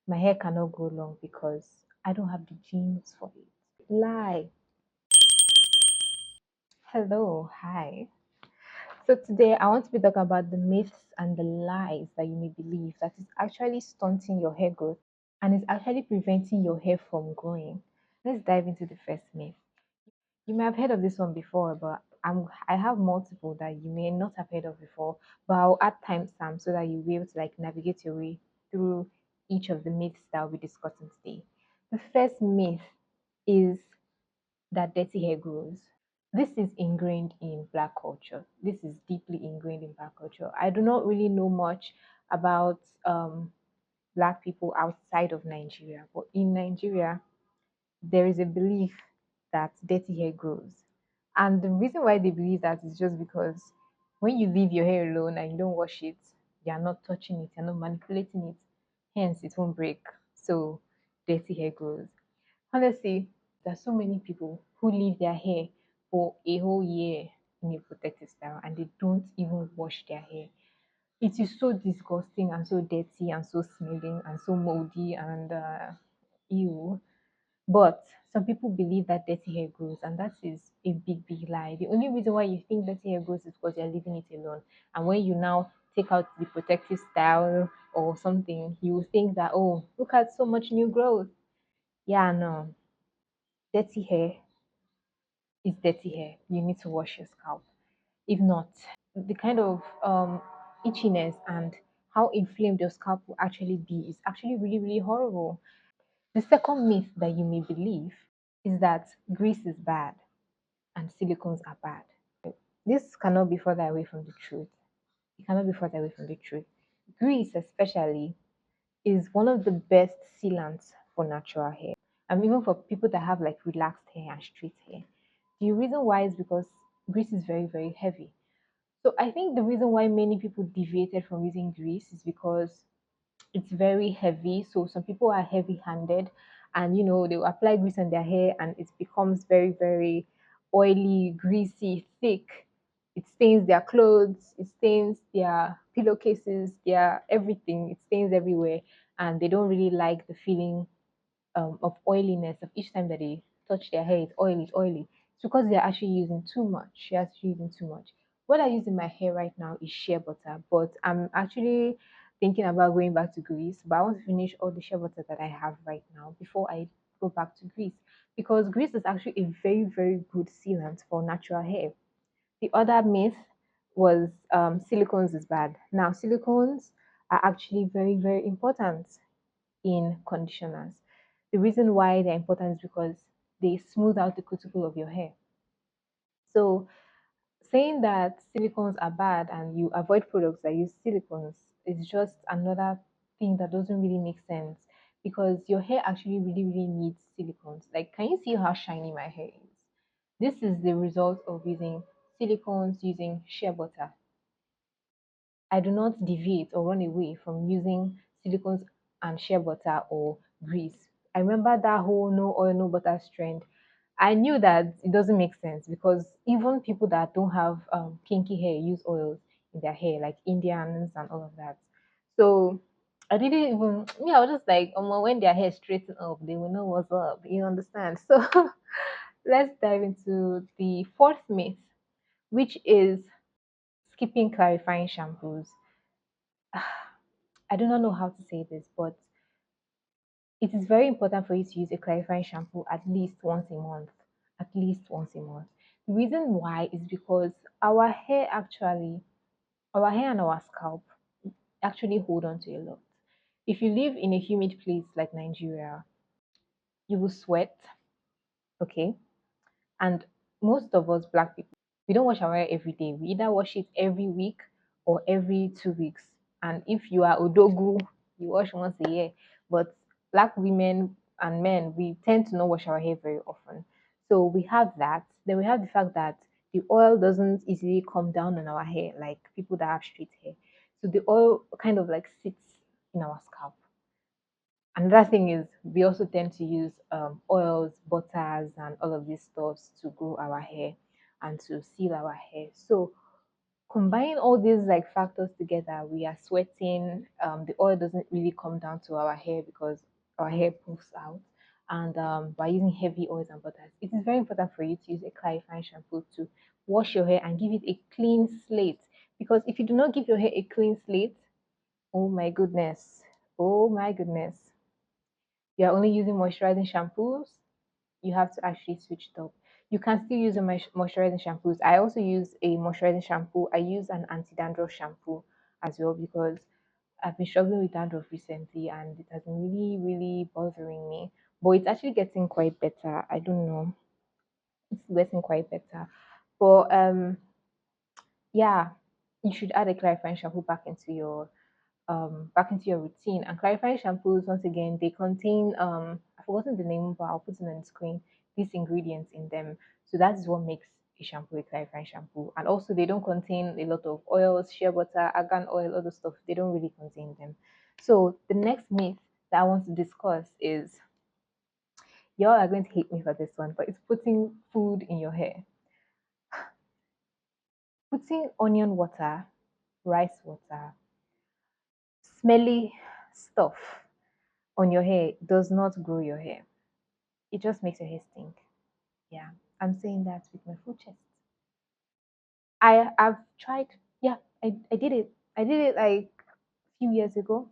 my hair cannot grow long because I don't have the genes for it. Lie. Hello, hi. So today I want to be talking about the myths and the lies that you may believe that is actually stunting your hair growth and is actually preventing your hair from growing. Let's dive into the first myth. You may have heard of this one before, but I have multiple that you may not have heard of before, but I'll add timestamps so that you'll be able to like navigate your way through each of the myths that we'll be discussing today. The first myth is that dirty hair grows. This is ingrained in black culture. This is deeply ingrained in black culture. I do not really know much about black people outside of Nigeria, but in Nigeria, there is a belief that dirty hair grows. And the reason why they believe that is just because when you leave your hair alone and you don't wash it, you're not touching it, you're not manipulating it, hence it won't break. So dirty hair grows. Honestly, there's so many people who leave their hair for a whole year in a protective style and they don't even wash their hair. It is so disgusting and so dirty and so smelling and so moldy and ew. But some people believe that dirty hair grows, and that is a big, big lie. The only reason why you think dirty hair grows is because you're leaving it alone. And when you now take out the protective style or something, you will think that, oh, look at so much new growth. Yeah, no. Dirty hair is dirty hair. You need to wash your scalp. If not, the kind of itchiness and how inflamed your scalp will actually be is actually really, really horrible. The second myth that you may believe is that grease is bad and silicones are bad. This cannot be further away from the truth. It cannot be further away from the truth. Grease, especially, is one of the best sealants for natural hair. And even for people that have like relaxed hair and straight hair. The reason why is because grease is very, very heavy. So I think the reason why many people deviated from using grease is because it's very heavy. So some people are heavy handed and they will apply grease on their hair and it becomes very, very oily, greasy, thick. It stains their clothes, it stains their pillowcases, their everything, it stains everywhere. And they don't really like the feeling of oiliness of each time that they touch their hair, it's oily, it's oily. It's because they're actually using too much. You're actually using too much. What I use in my hair right now is shea butter, but I'm actually thinking about going back to grease. But I want to finish all the shea butter that I have right now before I go back to grease because grease is actually a very, very good sealant for natural hair. The other myth was silicones is bad. Now, silicones are actually very, very important in conditioners. The reason why they're important is because they smooth out the cuticle of your hair. So saying that silicones are bad and you avoid products that use silicones is just another thing that doesn't really make sense because your hair actually really, really needs silicones. Like, can you see how shiny my hair is? This is the result of using silicones, using shea butter. I do not deviate or run away from using silicones and shea butter or grease. I remember that whole no oil, no butter trend. I knew that it doesn't make sense because even people that don't have kinky hair use oils in their hair, like Indians and all of that. So I didn't even, I was just like, when their hair straighten up, they will know what's up. You understand? So let's dive into the fourth myth, which is skipping clarifying shampoos. I do not know how to say this, but it is very important for you to use a clarifying shampoo at least once a month. At least once a month. The reason why is because our hair and our scalp actually hold on to a lot. If you live in a humid place like Nigeria, you will sweat, okay? And most of us black people, we don't wash our hair every day. We either wash it every week or every 2 weeks. And if you are Odogu, you wash once a year. But black women and men, we tend to not wash our hair very often. So we have that. Then we have the fact that the oil doesn't easily come down on our hair like people that have straight hair. So the oil kind of like sits in our scalp. Another thing is we also tend to use oils, butters, and all of these stuffs to grow our hair and to seal our hair. So Combining all these like factors together, we are sweating. The oil doesn't really come down to our hair because our hair poofs out. And by using heavy oils and butters, it is very important for you to use a clarifying shampoo to wash your hair and give it a clean slate. Because if you do not give your hair a clean slate, oh my goodness, oh my goodness, you are only using moisturizing shampoos, you have to actually switch it up. You can still use a moisturizing shampoos. I also use a moisturizing shampoo. I use an anti-dandruff shampoo as well because I've been struggling with dandruff recently and it has been really, really bothering me. But it's actually getting quite better. I don't know. It's getting quite better. But yeah, you should add a clarifying shampoo back into your routine. And clarifying shampoos, once again, they contain I've forgotten the name, but I'll put it on the screen. These ingredients in them. So that is what makes a shampoo a clarifying shampoo. And also they don't contain a lot of oils, shea butter, argan oil, other stuff. They don't really contain them. So the next myth that I want to discuss is, y'all are going to hate me for this one, but it's putting food in your hair. Putting onion water, rice water, smelly stuff on your hair does not grow your hair. It just makes your hair stink. Yeah, I'm saying that with my full chest. I've tried. Yeah, I did it. I did it like a few years ago.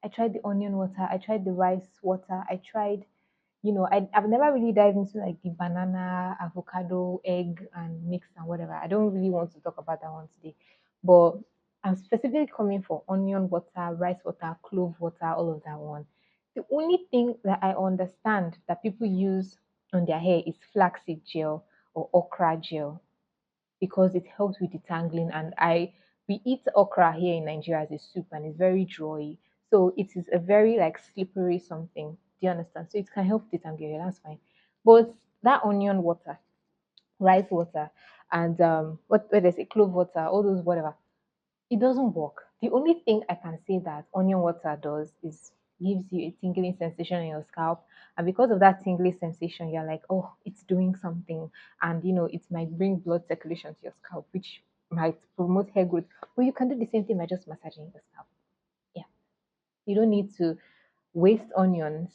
I tried the onion water. I tried the rice water. I tried, I've never really dived into like the banana, avocado, egg, and mix and whatever. I don't really want to talk about that one today. But I'm specifically coming for onion water, rice water, clove water, all of that one. The only thing that I understand that people use on their hair is flaxseed gel or okra gel because it helps with detangling. And we eat okra here in Nigeria as a soup and it's very dry. So it is a very like slippery something. Do you understand? So it can help detangle your hair, that's fine. But that onion water, rice water, and what is it, clove water, all those whatever, it doesn't work. The only thing I can say that onion water does is gives you a tingling sensation in your scalp. And because of that tingling sensation, you're like, oh, it's doing something. And it might bring blood circulation to your scalp, which might promote hair growth. But you can do the same thing by just massaging the scalp. Yeah. You don't need to waste onions,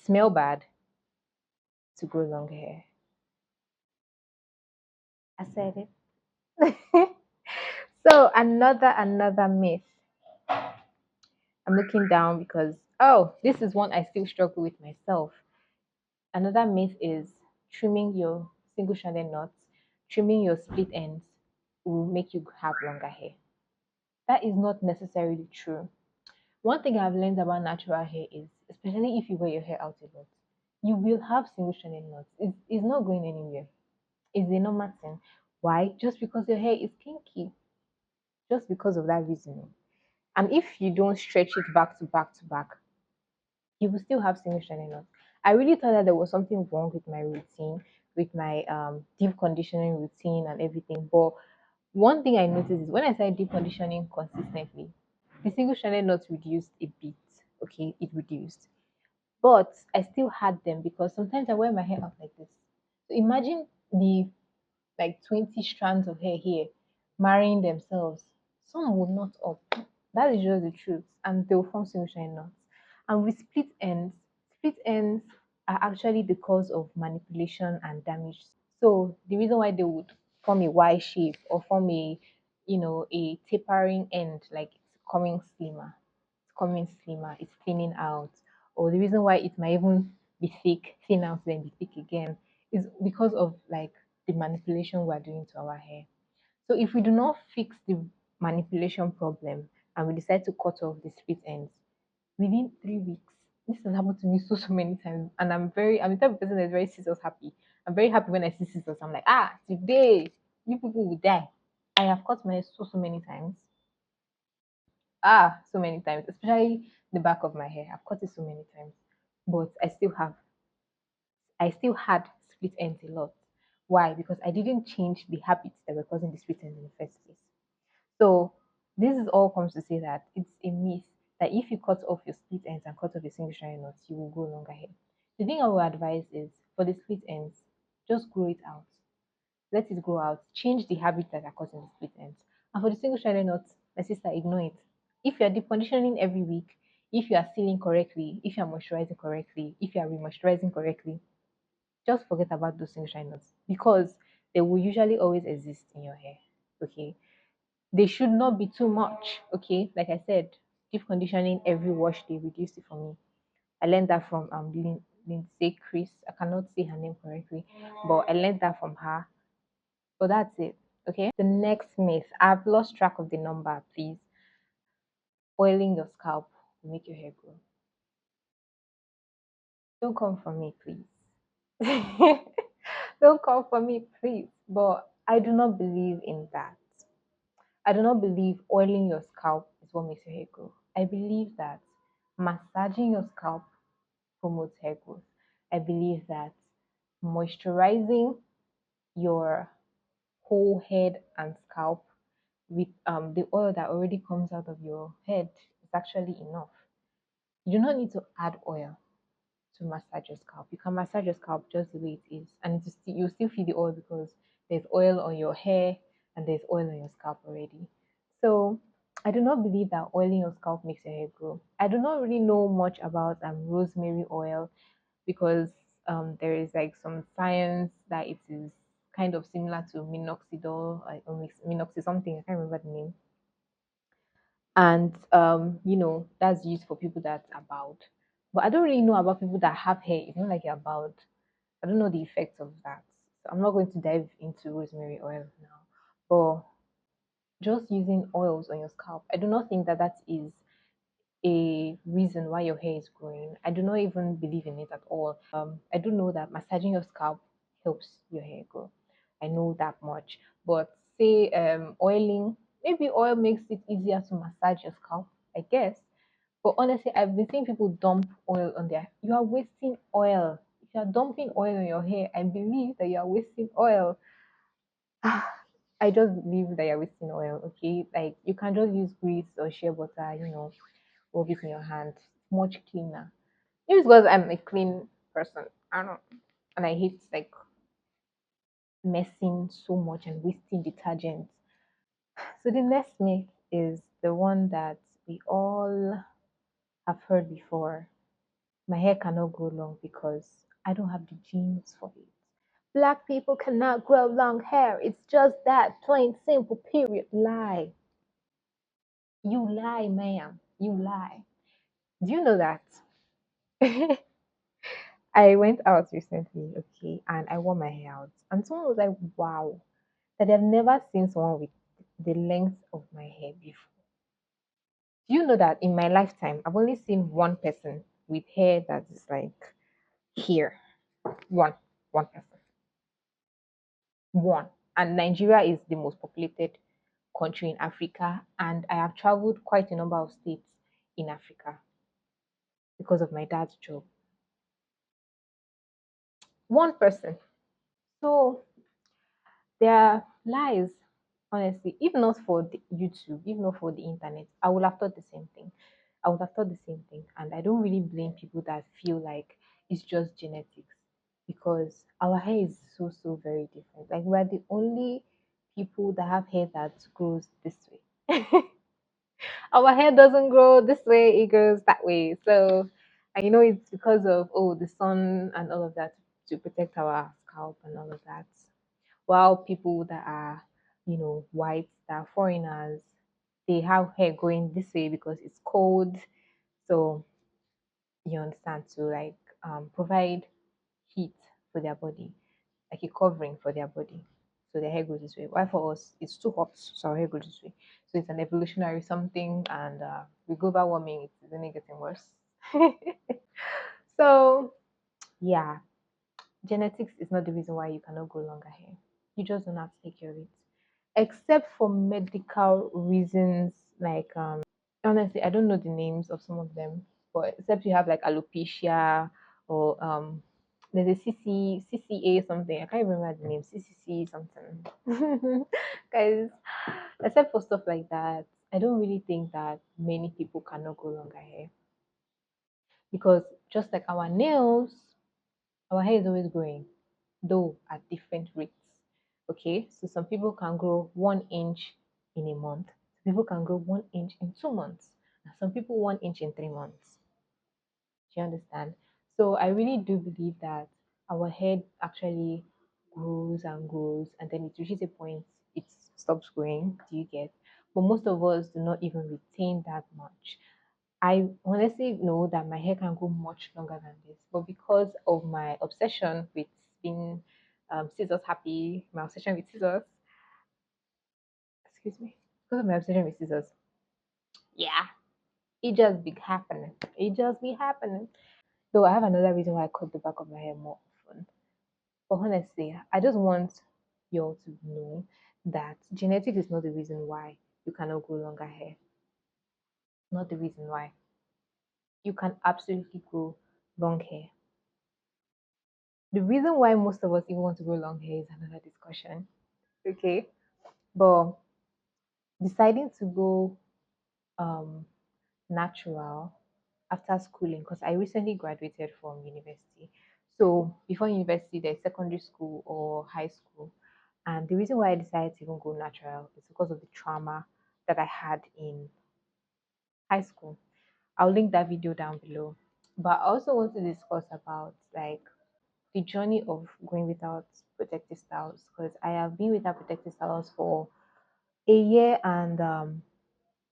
smell bad to grow long hair. I said it. So another myth. I'm looking down because this is one I still struggle with myself. Another myth is trimming your single stranded knots, trimming your split ends will make you have longer hair. That is not necessarily true. One thing I've learned about natural hair is, especially if you wear your hair out a lot, you will have single stranded knots. It's not going anywhere. It's a normal thing. Why? Just because your hair is kinky. Just because of that reason. And if you don't stretch it back to back to back, you will still have single stranded knots. I really thought that there was something wrong with my routine, with my deep conditioning routine and everything. But one thing I noticed is when I started deep conditioning consistently, the single stranded knots reduced a bit. Okay, it reduced. But I still had them because sometimes I wear my hair out like this. So imagine the like 20 strands of hair here marrying themselves. Some would not up. That is just the truth. And they'll form single strand knots. And with split ends are actually the cause of manipulation and damage. So the reason why they would form a Y shape or form a tapering end, like it's coming slimmer, it's thinning out, or the reason why it might even be thick, thin out, then be thick again, is because of like the manipulation we're doing to our hair. So if we do not fix the manipulation problem and we decide to cut off the split ends within 3 weeks, this has happened to me so many times, and I'm the type of person that's very scissors happy. I'm very happy when I see scissors. I'm like, today you people will die. I have cut my hair so many times. So many times, especially the back of my hair. I've cut it so many times, but I still had split ends a lot. Why? Because I didn't change the habits that were causing the split ends in the first place. So this is all comes to say that it's a myth that if you cut off your split ends and cut off your single strand knots, you will grow longer hair. The thing I will advise is for the split ends, just grow it out. Let it grow out. Change the habits that are causing the split ends. And for the single stranded knots, my sister, ignore it. If you're deep conditioning every week, if you are sealing correctly, if you're moisturizing correctly, if you are remoisturizing correctly, just forget about those single stranded knots because they will usually always exist in your hair. Okay. They should not be too much. Okay. Like I said, deep conditioning every wash day reduced it for me. I learned that from Lindsay Chris. I cannot say her name correctly, but I learned that from her. So that's it. Okay. The next myth. I've lost track of the number, please. Oiling your scalp will make your hair grow. Don't come for me, please. Don't come for me, please. But I do not believe in that. I do not believe oiling your scalp is what makes your hair grow. I believe that massaging your scalp promotes hair growth. I believe that moisturizing your whole head and scalp with the oil that already comes out of your head is actually enough. You do not need to add oil to massage your scalp. You can massage your scalp just the way it is, and you still feel the oil because there's oil on your hair and there's oil on your scalp already. So I do not believe that oiling your scalp makes your hair grow. I do not really know much about rosemary oil because there is like some science that it is kind of similar to minoxidil or minoxidil something. I can't remember the name. And that's used for people that's about. But I don't really know about people that have hair. It's not like you're about. I don't know the effects of that. So I'm not going to dive into rosemary oil now. But just using oils on your scalp, I do not think that that is a reason why your hair is growing. I do not even believe in it at all. I do know that massaging your scalp helps your hair grow. I know that much. But say oiling, maybe oil makes it easier to massage your scalp, I guess. But honestly, I've been seeing people dump oil on their. You are wasting oil. If you are dumping oil on your hair, I believe that you are wasting oil. I just believe that you're wasting oil. Okay, like you can just use grease or shea butter. Rub it in your hand. Much cleaner. Maybe it's because I'm a clean person. I don't know. And I hate like messing so much and wasting detergent. So the next myth is the one that we all have heard before. My hair cannot grow long because I don't have the genes for it. Black people cannot grow long hair. It's just that plain simple period. Lie. You lie, ma'am. You lie. Do you know that? I went out recently, okay, and I wore my hair out. And someone was like, wow, that they've never seen someone with the length of my hair before. Do you know that in my lifetime, I've only seen one person with hair that is like here? One. One person. One. And Nigeria is the most populated country in Africa. And I have traveled quite a number of states in Africa because of my dad's job. One person. So there are lies, honestly. If not for the YouTube, if not for the internet, I would have thought the same thing. I would have thought the same thing. And I don't really blame people that feel like it's just genetics because our hair is so, so very different. Like, we're the only people that have hair that grows this way. Our hair doesn't grow this way, it grows that way. So, and it's because of, the sun and all of that to protect our scalp and all of that. While people that are, white, that are foreigners, they have hair going this way because it's cold. So you understand, to like provide heat for their body, like a covering for their body. So their hair grows this way. Why for us it's too hot, so our hair grows this way. So it's an evolutionary something, and with global warming, it's only getting worse. So yeah, genetics is not the reason why you cannot grow longer hair. You just don't have to take care of it. Except for medical reasons, like honestly, I don't know the names of some of them, but except you have like alopecia or there's a CCA something. I can't remember the name. CCC something. Guys, except for stuff like that, I don't really think that many people cannot grow longer hair because just like our nails, our hair is always growing, though at different rates. Okay, so some people can grow 1 inch in a month. People can grow 1 inch in 2 months. And some people 1 inch in 3 months. Do you understand? So I really do believe that our head actually grows and grows, and then it reaches a point it stops growing. Do you get? But most of us do not even retain that much. I honestly know that my hair can grow much longer than this, but because of my obsession with being scissors happy, my obsession with scissors, excuse me, because of my obsession with scissors, yeah, it just be happening. It just be happening. Though I have another reason why I cut the back of my hair more often. But honestly, I just want you all to know that genetics is not the reason why you cannot grow longer hair. Not the reason why. You can absolutely grow long hair. The reason why most of us even want to grow long hair is another discussion. Okay. But deciding to go um natural after schooling, because I recently graduated from university. So before university, there's secondary school or high school. And the reason why I decided to even go natural is because of the trauma that I had in high school. I'll link that video down below. But I also want to discuss about like the journey of going without protective styles, because I have been without protective styles for a year and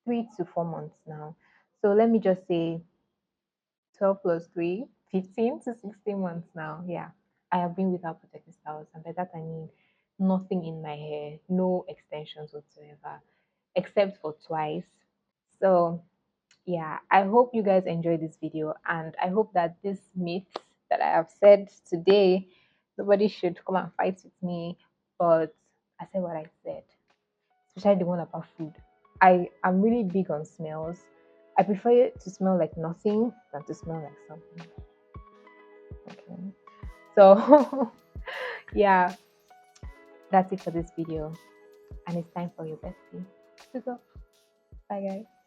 3 to 4 months now. So let me just say 12 plus 3, 15 to 16 months now. Yeah, I have been without protective styles, and by that I mean nothing in my hair, no extensions whatsoever, except for twice. So yeah, I hope you guys enjoyed this video, and I hope that these myths that I have said today, nobody should come and fight with me, but I said what I said, especially the one about food. I am really big on smells. I prefer it to smell like nothing than to smell like something. Okay. So yeah, that's it for this video. And it's time for your bestie to go. Bye guys.